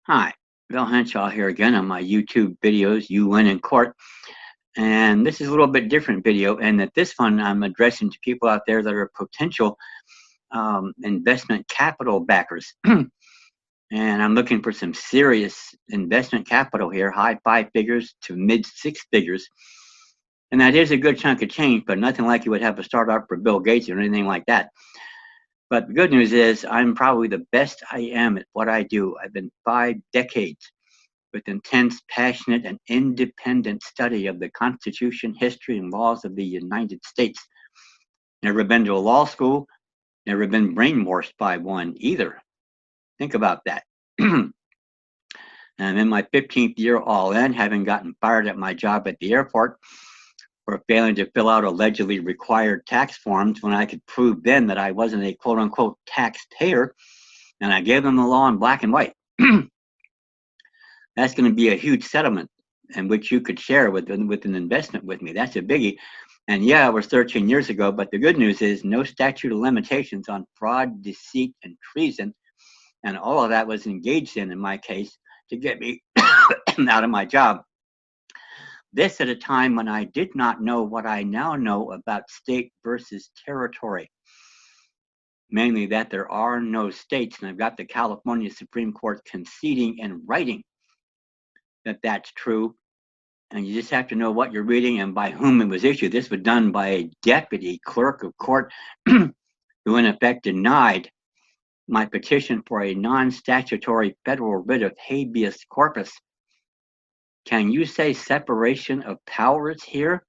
Hi, Bill Henshaw here again on my YouTube videos, You Win in Court. And this is a little bit different video, and that this one I'm addressing to people out there that are potential investment capital backers. And I'm looking for some serious investment capital here, high five figures to mid six figures. And that is a good chunk of change, but nothing like you would have to start out for Bill Gates or anything like that. But the good news is I'm probably the best I am at what I do. I've been 5 decades with intense, passionate, and independent study of the Constitution, history, and laws of the United States. Never been to a law school, never been brainwashed by one either. Think about that. I'm in my 15th year all in, having gotten fired at my job at the airport for failing to fill out allegedly required tax forms when I could prove then that I wasn't a quote unquote taxpayer, and I gave them the law in black and white. That's going to be a huge settlement in which you could share with an investment with me. That's a biggie. And yeah, it was 13 years ago, but the good news is no statute of limitations on fraud, deceit, and treason. And all of that was engaged in my case, to get me out of my job. This at a time when I did not know what I now know about state versus territory. Mainly that there are no states, and I've got the California Supreme Court conceding in writing that that's true. And you just have to know what you're reading and by whom it was issued. This was done by a deputy clerk of court who in effect denied my petition for a non-statutory federal writ of habeas corpus. Can you say separation of powers here?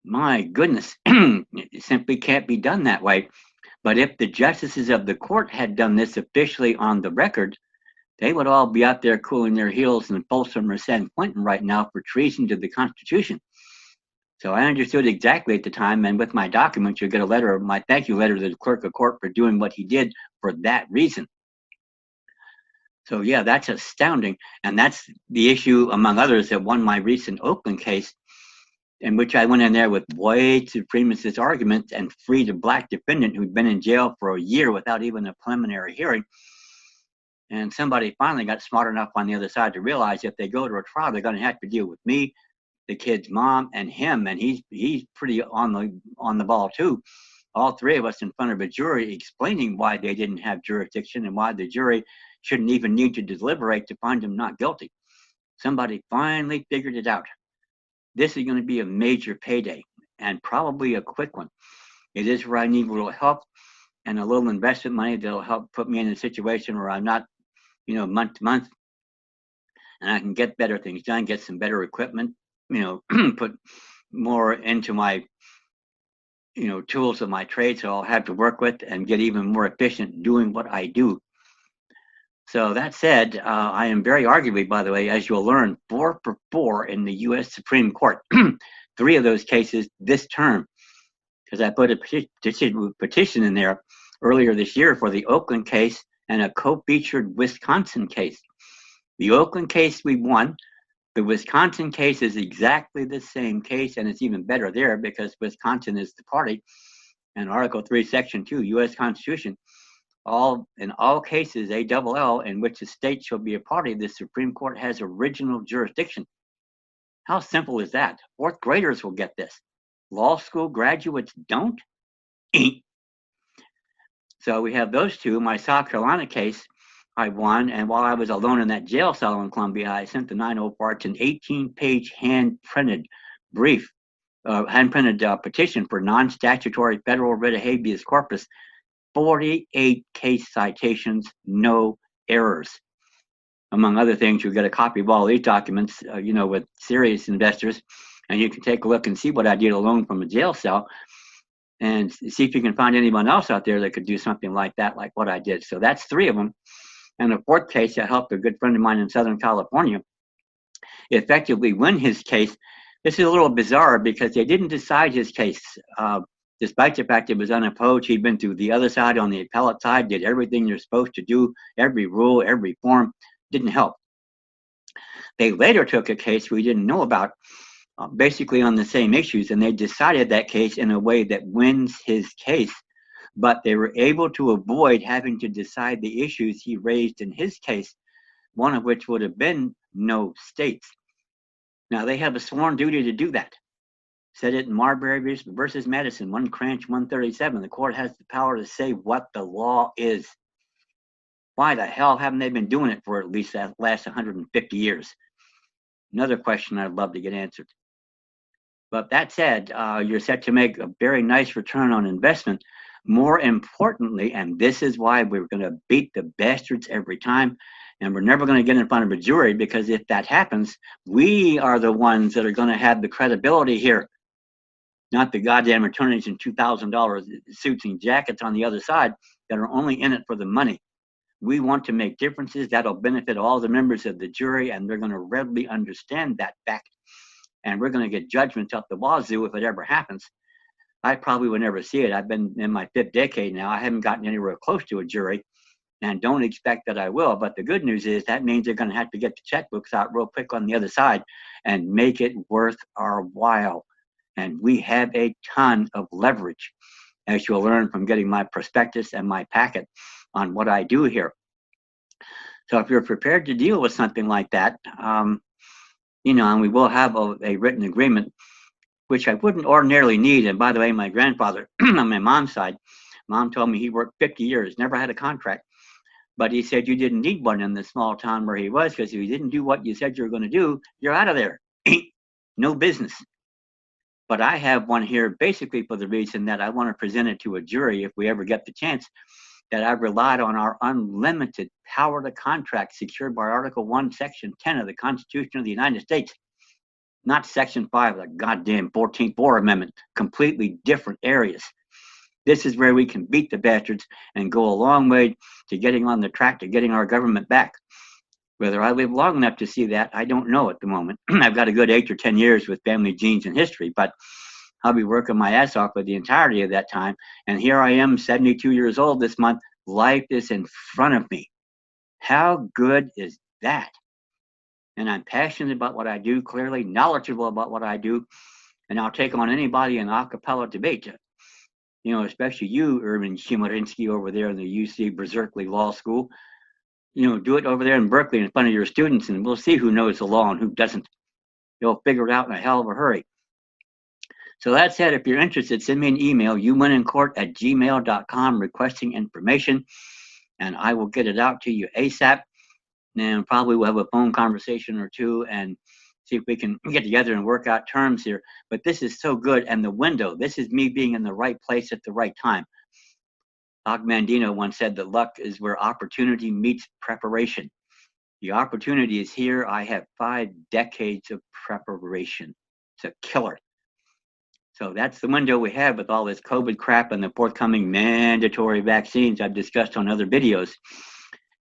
My goodness, it simply can't be done that way. But if the justices of the court had done this officially on the record, they would all be out there cooling their heels in Folsom or San Quentin right now for treason to the Constitution. So I understood exactly at the time, and with my documents, you'll get a letter, my thank you letter to the clerk of court for doing what he did for that reason. So yeah, that's astounding. And that's the issue, among others, that won my recent Oakland case, in which I went in there with white supremacist arguments and freed a black defendant who'd been in jail for a year without even a preliminary hearing. And somebody finally got smart enough on the other side to realize if they go to a trial, they're going to have to deal with me, the kid's mom, and him. And he's pretty on the ball too. All three of us in front of a jury explaining why they didn't have jurisdiction and why the jury shouldn't even need to deliberate to find him not guilty. Somebody finally figured it out. This is going to be a major payday, and probably a quick one. It is where I need a little help and a little investment money that'll help put me in a situation where I'm not, month to month, and I can get better things done, get some better equipment, put more into my, tools of my trade, so I'll have to work with and get even more efficient doing what I do. So that said, I am very arguably, by the way, as you'll learn, 4 for 4 in the U.S. Supreme Court. 3 of those cases this term, because I put a petition in there earlier this year for the Oakland case and a co-featured Wisconsin case. The Oakland case we won. The Wisconsin case is exactly the same case, and it's even better there because Wisconsin is the party, and Article 3, Section 2, U.S. Constitution. In all cases, ALL, in which the state shall be a party, the Supreme Court has original jurisdiction. How simple is that? 4th graders will get this. Law school graduates don't? So we have those two. My South Carolina case, I won, and while I was alone in that jail cell in Columbia, I sent the 9 parts an 18-page hand-printed petition for non-statutory federal writ of habeas corpus, 48 case citations, no errors. Among other things, you'll get a copy of all these documents, with serious investors, and you can take a look and see what I did alone from a jail cell, and see if you can find anyone else out there that could do something like that, like what I did. So that's 3 of them. And the 4th case, I helped a good friend of mine in Southern California effectively win his case. This is a little bizarre because they didn't decide his case. Despite the fact it was unopposed, he'd been through the other side on the appellate side, did everything you're supposed to do, every rule, every form, didn't help. They later took a case we didn't know about, basically on the same issues, and they decided that case in a way that wins his case, but they were able to avoid having to decide the issues he raised in his case one of which would have been no states. Now, they have a sworn duty to do that. Said it in Marbury versus Madison, 1 Cranch 137. The court has the power to say what the law is. Why the hell haven't they been doing it for at least the last 150 years? Another question I'd love to get answered. But that said, you're set to make a very nice return on investment. More importantly, and this is why we're going to beat the bastards every time, and we're never going to get in front of a jury, because if that happens, we are the ones that are going to have the credibility here, not the goddamn attorneys in $2,000 suits and jackets on the other side that are only in it for the money. We want to make differences that'll benefit all the members of the jury, and they're going to readily understand that fact. And we're going to get judgments up the wazoo if it ever happens. I probably will never see it. I've been in my 5th decade now. I haven't gotten anywhere close to a jury, and don't expect that I will. But the good news is that means they're going to have to get the checkbooks out real quick on the other side and make it worth our while. And we have a ton of leverage, as you'll learn from getting my prospectus and my packet on what I do here. So if you're prepared to deal with something like that, and we will have a written agreement, which I wouldn't ordinarily need. And by the way, my grandfather on my mom's side, mom told me he worked 50 years, never had a contract. But he said you didn't need one in the small town where he was, because if you didn't do what you said you were going to do, you're out of there. Ain't no business. But I have one here basically for the reason that I want to present it to a jury if we ever get the chance, that I've relied on our unlimited power to contract secured by Article 1, Section 10 of the Constitution of the United States. Not Section 5 of the goddamn 14th War Amendment, completely different areas. This is where we can beat the bastards and go a long way to getting on the track to getting our government back. Whether I live long enough to see that, I don't know at the moment. I've got a good 8 or 10 years with family genes and history, but I'll be working my ass off for the entirety of that time. And here I am, 72 years old this month. Life is in front of me. How good is that? And I'm passionate about what I do, clearly knowledgeable about what I do, and I'll take on anybody in a cappella debate. Especially you, Erwin Chemerinsky, over there in the UC Berkeley Law School. Do it over there in Berkeley in front of your students, and we'll see who knows the law and who doesn't. You'll figure it out in a hell of a hurry. So that said, if you're interested, send me an email, youwinincourt@gmail.com, requesting information, and I will get it out to you ASAP. And probably we'll have a phone conversation or two and see if we can get together and work out terms here. But this is so good, and the window, this is me being in the right place at the right time. Og Mandino once said that luck is where opportunity meets preparation. The opportunity is here. I have 5 decades of preparation. It's a killer. So that's the window we have with all this COVID crap and the forthcoming mandatory vaccines I've discussed on other videos.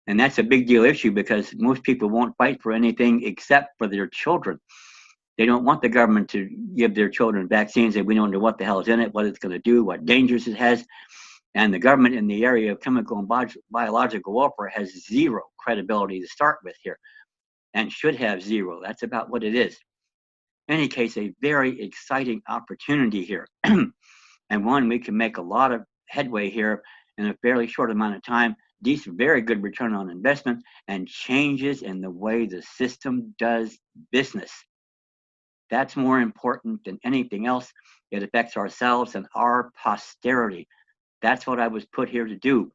And that's a big deal issue, because most people won't fight for anything except for their children. They don't want the government to give their children vaccines that we don't know what the hell is in it, what it's going to do, what dangers it has. And the government in the area of chemical and biological warfare has zero credibility to start with here, and should have zero. That's about what it is. In any case, a very exciting opportunity here, and one we can make a lot of headway here in a fairly short amount of time. Decent, very good return on investment, and changes in the way the system does business. That's more important than anything else. It affects ourselves and our posterity. That's what I was put here to do,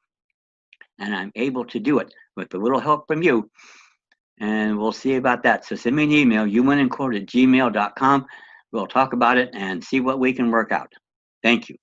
and I'm able to do it with a little help from you, and we'll see about that. So send me an email, youwinincourt@gmail.com. We'll talk about it and see what we can work out. Thank you.